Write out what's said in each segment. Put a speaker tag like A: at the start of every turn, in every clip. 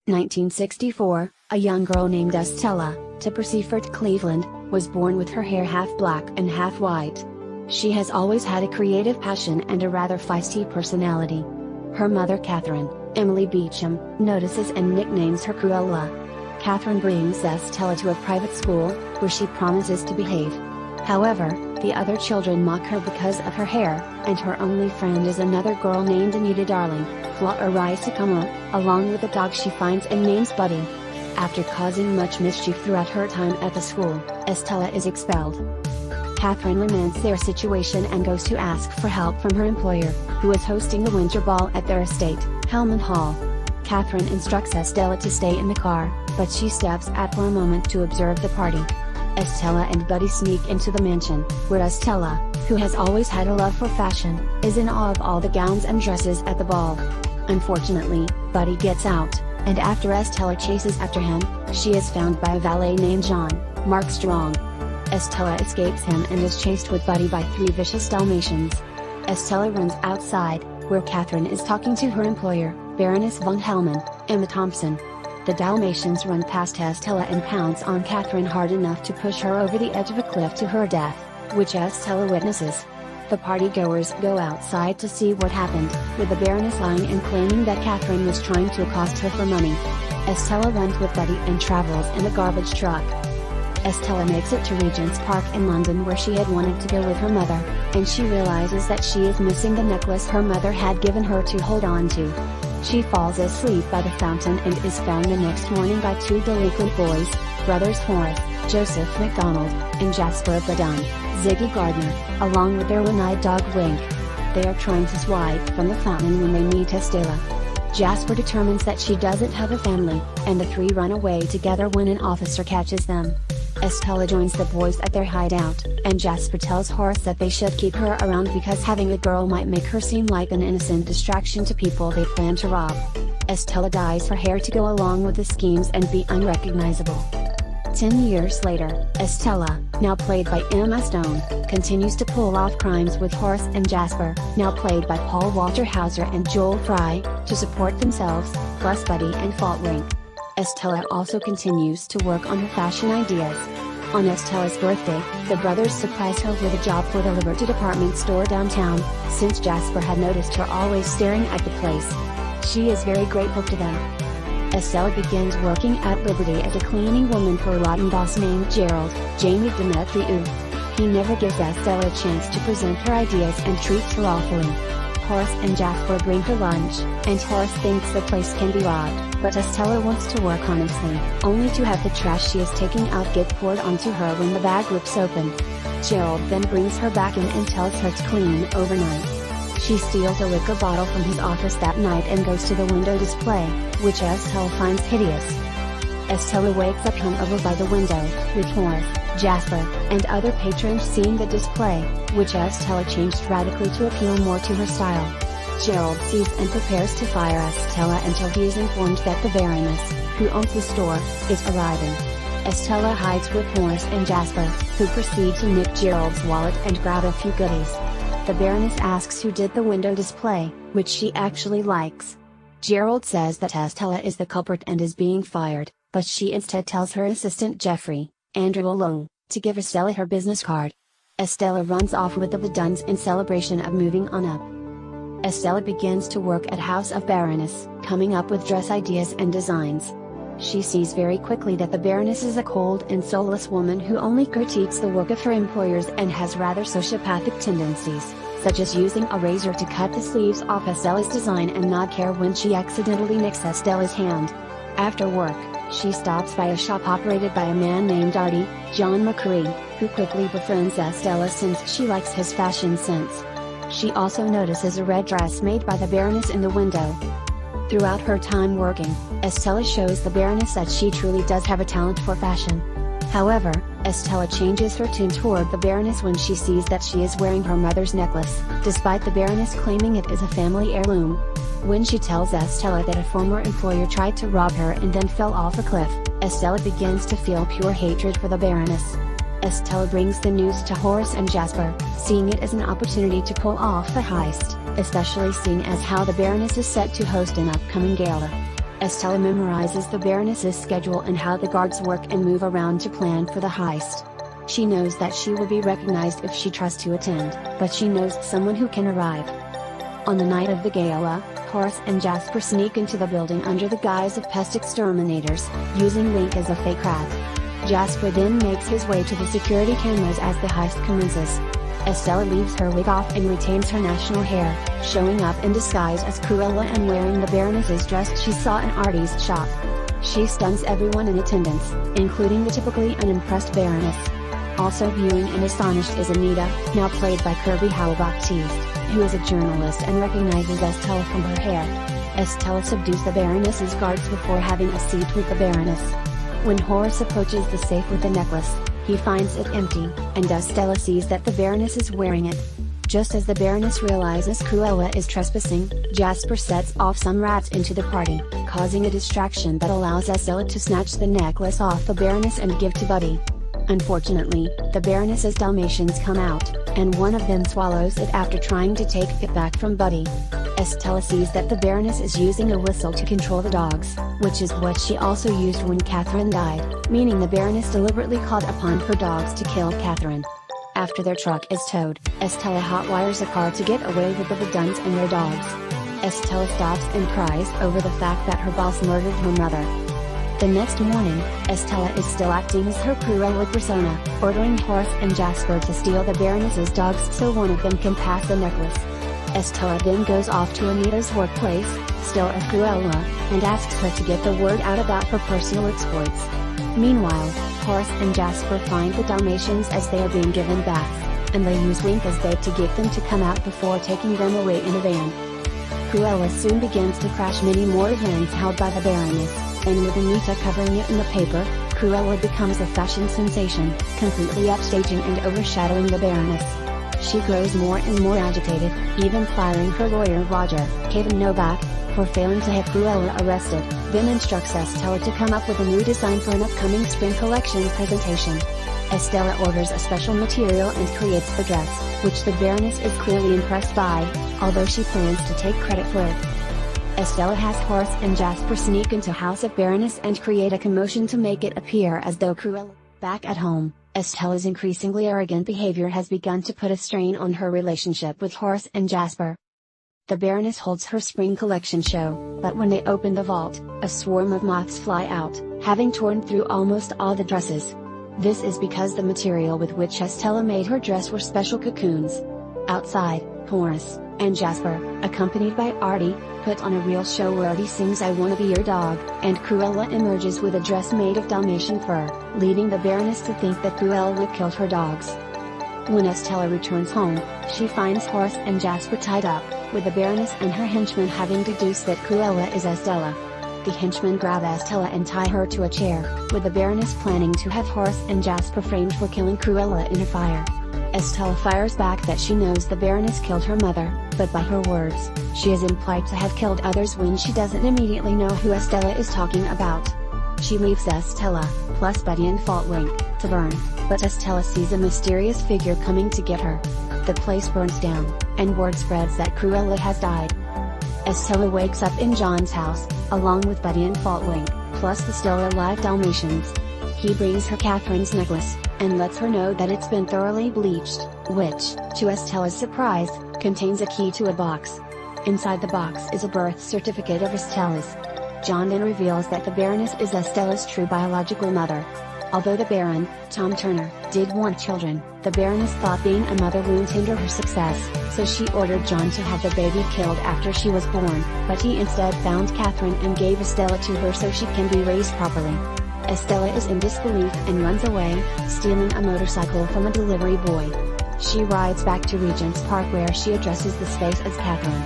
A: 1964, a young girl named Estella, Tipper Seifert Cleveland, was born with her hair half black and half white. She has always had a creative passion and a rather feisty personality. Her mother Catherine, Emily Beecham, notices and nicknames her Cruella. Catherine brings Estella to a private school, where she promises to behave. However, the other children mock her because of her hair, and her only friend is another girl named Anita Darling, Flora Sycamore, along with a dog she finds and names Buddy. After causing much mischief throughout her time at the school, Estella is expelled. Catherine laments their situation and goes to ask for help from her employer, who is hosting a winter ball at their estate, Hellman Hall. Catherine instructs Estella to stay in the car, but she steps out for a moment to observe the party. Estella and Buddy sneak into the mansion, where Estella, who has always had a love for fashion, is in awe of all the gowns and dresses at the ball. Unfortunately, Buddy gets out, and after Estella chases after him, she is found by a valet named John, Mark Strong. Estella escapes him and is chased with Buddy by 3 vicious Dalmatians. Estella runs outside, where Catherine is talking to her employer, Baroness von Hellman, Emma Thompson. The Dalmatians run past Estella and pounce on Catherine hard enough to push her over the edge of a cliff to her death, which Estella witnesses. The partygoers go outside to see what happened, with the Baroness lying and claiming that Catherine was trying to accost her for money. Estella runs with Buddy and travels in a garbage truck. Estella makes it to Regent's Park in London, where she had wanted to go with her mother, and she realizes that she is missing the necklace her mother had given her to hold on to. She falls asleep by the fountain and is found the next morning by 2 delinquent boys, brothers Horace, Joseph MacDonald, and Jasper Badun, Ziggy Gardner, along with their one-eyed dog Wink. They are trying to swipe from the fountain when they meet Estella. Jasper determines that she doesn't have a family, and the 3 run away together when an officer catches them. Estella joins the boys at their hideout, and Jasper tells Horace that they should keep her around because having a girl might make her seem like an innocent distraction to people they plan to rob. Estella dyes her hair to go along with the schemes and be unrecognizable. 10 years later, Estella, now played by Emma Stone, continues to pull off crimes with Horace and Jasper, now played by Paul Walter Hauser and Joel Fry, to support themselves, plus Buddy and Faltwink. Estella also continues to work on her fashion ideas. On Estella's birthday, the brothers surprise her with a job for the Liberty department store downtown, since Jasper had noticed her always staring at the place. She is very grateful to them. Estella begins working at Liberty as a cleaning woman for a Latin boss named Jamie Demetriou. He never gives Estella a chance to present her ideas and treats her awfully. Horace and Jasper bring her lunch, and Horace thinks the place can be robbed, but Estella wants to work honestly, only to have the trash she is taking out get poured onto her when the bag rips open. Gerald then brings her back in and tells her to clean overnight. She steals a liquor bottle from his office that night and goes to the window display, which Estella finds hideous. Estella wakes up hungover by the window, with Horace, Jasper, and other patrons seeing the display, which Estella changed radically to appeal more to her style. Gerald sees and prepares to fire Estella until he is informed that the Baroness, who owns the store, is arriving. Estella hides with Horace and Jasper, who proceed to nick Gerald's wallet and grab a few goodies. The Baroness asks who did the window display, which she actually likes. Gerald says that Estella is the culprit and is being fired, but she instead tells her assistant Jeffrey, Andrew Leung, to give Estella her business card. Estella runs off with the Baduns in celebration of moving on up. Estella begins to work at House of Baroness, coming up with dress ideas and designs. She sees very quickly that the Baroness is a cold and soulless woman who only critiques the work of her employers and has rather sociopathic tendencies, such as using a razor to cut the sleeves off Estella's design and not care when she accidentally nicks Estella's hand. After work, she stops by a shop operated by a man named Jhon McCrea, who quickly befriends Estella since she likes his fashion sense. She also notices a red dress made by the Baroness in the window. Throughout her time working, Estella shows the Baroness that she truly does have a talent for fashion. However, Estella changes her tune toward the Baroness when she sees that she is wearing her mother's necklace, despite the Baroness claiming it is a family heirloom. When she tells Estella that a former employer tried to rob her and then fell off a cliff, Estella begins to feel pure hatred for the Baroness. Estella brings the news to Horace and Jasper, seeing it as an opportunity to pull off the heist, especially seeing as how the Baroness is set to host an upcoming gala. Estella memorizes the Baroness's schedule and how the guards work and move around to plan for the heist. She knows that she will be recognized if she trusts to attend, but she knows someone who can arrive. On the night of the gala, Horace and Jasper sneak into the building under the guise of pest exterminators, using Link as a fake rat. Jasper then makes his way to the security cameras as the heist commences. Estella leaves her wig off and retains her national hair, showing up in disguise as Cruella and wearing the Baroness's dress she saw in Artie's shop. She stuns everyone in attendance, including the typically unimpressed Baroness. Also viewing and astonished is Anita, now played by Kirby Howell-Baptiste, who is a journalist and recognizes Estella from her hair. Estella subdues the Baroness's guards before having a seat with the Baroness. When Horace approaches the safe with the necklace, he finds it empty, and Estella sees that the Baroness is wearing it. Just as the Baroness realizes Cruella is trespassing, Jasper sets off some rats into the party, causing a distraction that allows Estella to snatch the necklace off the Baroness and give to Buddy. Unfortunately, the Baroness's Dalmatians come out, and one of them swallows it after trying to take it back from Buddy. Estella sees that the Baroness is using a whistle to control the dogs, which is what she also used when Catherine died, meaning the Baroness deliberately called upon her dogs to kill Catherine. After their truck is towed, Estella hotwires a car to get away with the Duns and their dogs. Estella stops and cries over the fact that her boss murdered her mother. The next morning, Estella is still acting as her Cruella persona, ordering Horace and Jasper to steal the Baroness's dogs so one of them can pass the necklace. Estella then goes off to Anita's workplace, still as Cruella, and asks her to get the word out about her personal exploits. Meanwhile, Horace and Jasper find the Dalmatians as they are being given baths, and they use Link as bait to get them to come out before taking them away in a van. Cruella soon begins to crash many more vans held by the Baroness, and with Anita covering it in the paper, Cruella becomes a fashion sensation, completely upstaging and overshadowing the Baroness. She grows more and more agitated, even firing her lawyer Roger, Kayvan Novak, for failing to have Cruella arrested, then instructs Estella to come up with a new design for an upcoming spring collection presentation. Estella orders a special material and creates the dress, which the Baroness is clearly impressed by, although she plans to take credit for it. Estella has Horace and Jasper sneak into House of Baroness and create a commotion to make it appear as though Cruella. Back at home, Estella's increasingly arrogant behavior has begun to put a strain on her relationship with Horace and Jasper. The Baroness holds her spring collection show, but when they open the vault, a swarm of moths fly out, having torn through almost all the dresses. This is because the material with which Estella made her dress were special cocoons. Outside, Horace and Jasper, accompanied by Artie, put on a real show where Artie sings "I Wanna Be Your Dog," and Cruella emerges with a dress made of Dalmatian fur, leading the Baroness to think that Cruella killed her dogs. When Estella returns home, she finds Horace and Jasper tied up, with the Baroness and her henchmen having deduced that Cruella is Estella. The henchmen grab Estella and tie her to a chair, with the Baroness planning to have Horace and Jasper framed for killing Cruella in a fire. Estella fires back that she knows the Baroness killed her mother, but by her words, she is implied to have killed others when she doesn't immediately know who Estella is talking about. She leaves Estella, plus Buddy and Link, to burn, but Estella sees a mysterious figure coming to get her. The place burns down, and word spreads that Cruella has died. Estella wakes up in John's house, along with Buddy and Link, plus the still alive Dalmatians. He brings her Catherine's necklace, and lets her know that it's been thoroughly bleached, which, to Estella's surprise, contains a key to a box. Inside the box is a birth certificate of Estella's. John then reveals that the Baroness is Estella's true biological mother. Although the Baron, Tom Turner, did want children, the Baroness thought being a mother wouldn't hinder her success, so she ordered John to have the baby killed after she was born, but he instead found Catherine and gave Estella to her so she can be raised properly. Estella is in disbelief and runs away, stealing a motorcycle from a delivery boy. She rides back to Regent's Park where she addresses the space as Catherine.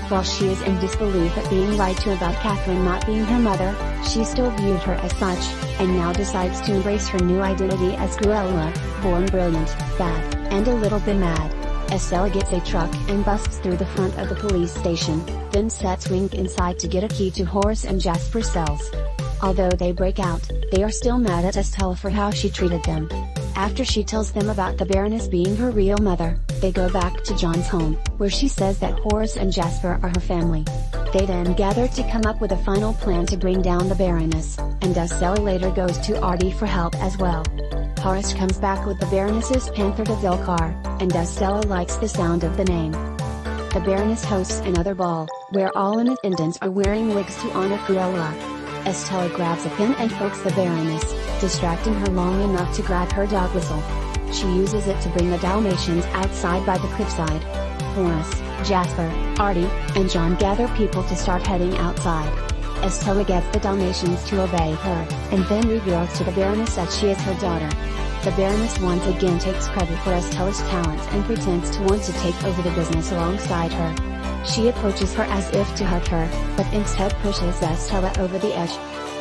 A: While she is in disbelief at being lied to about Catherine not being her mother, she still viewed her as such, and now decides to embrace her new identity as Cruella, born brilliant, bad, and a little bit mad. Estella gets a truck and busts through the front of the police station, then sets Link inside to get a key to Horace and Jasper's cells. Although they break out, they are still mad at Estella for how she treated them. After she tells them about the Baroness being her real mother, they go back to John's home, where she says that Horace and Jasper are her family. They then gather to come up with a final plan to bring down the Baroness, and Estella later goes to Artie for help as well. Horace comes back with the Baroness's Panther de Ville car, and Estella likes the sound of the name. The Baroness hosts another ball, where all in attendance are wearing wigs to honor Cruella. Estella grabs a pin and pokes the Baroness, distracting her long enough to grab her dog whistle. She uses it to bring the Dalmatians outside by the cliffside. Horace, Jasper, Artie, and John gather people to start heading outside. Estella gets the Dalmatians to obey her, and then reveals to the Baroness that she is her daughter. The Baroness once again takes credit for Estella's talents and pretends to want to take over the business alongside her. She approaches her as if to hug her, but instead pushes Estella over the edge.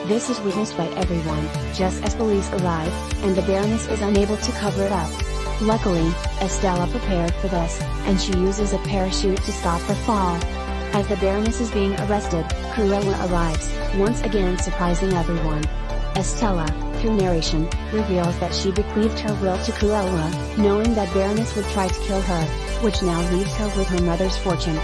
A: This is witnessed by everyone, just as police arrive, and the Baroness is unable to cover it up. Luckily, Estella prepared for this, and she uses a parachute to stop her fall. As the Baroness is being arrested, Cruella arrives, once again surprising everyone. Estella, through narration, reveals that she bequeathed her will to Cruella, knowing that Baroness would try to kill her, which now leaves her with her mother's fortune.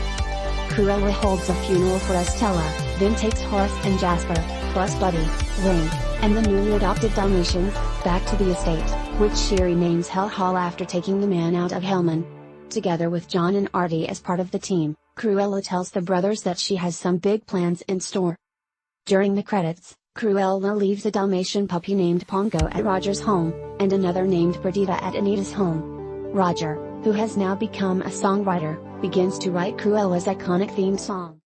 A: Cruella holds a funeral for Estella, then takes Horace and Jasper, plus Buddy, Leung, and the newly adopted Dalmatians, back to the estate, which she renames Hell Hall after taking the man out of Hellman. Together with John and Artie as part of the team, Cruella tells the brothers that she has some big plans in store. During the credits, Cruella leaves a Dalmatian puppy named Pongo at Roger's home, and another named Perdita at Anita's home. Roger, who has now become a songwriter, begins to write Cruella's iconic theme song.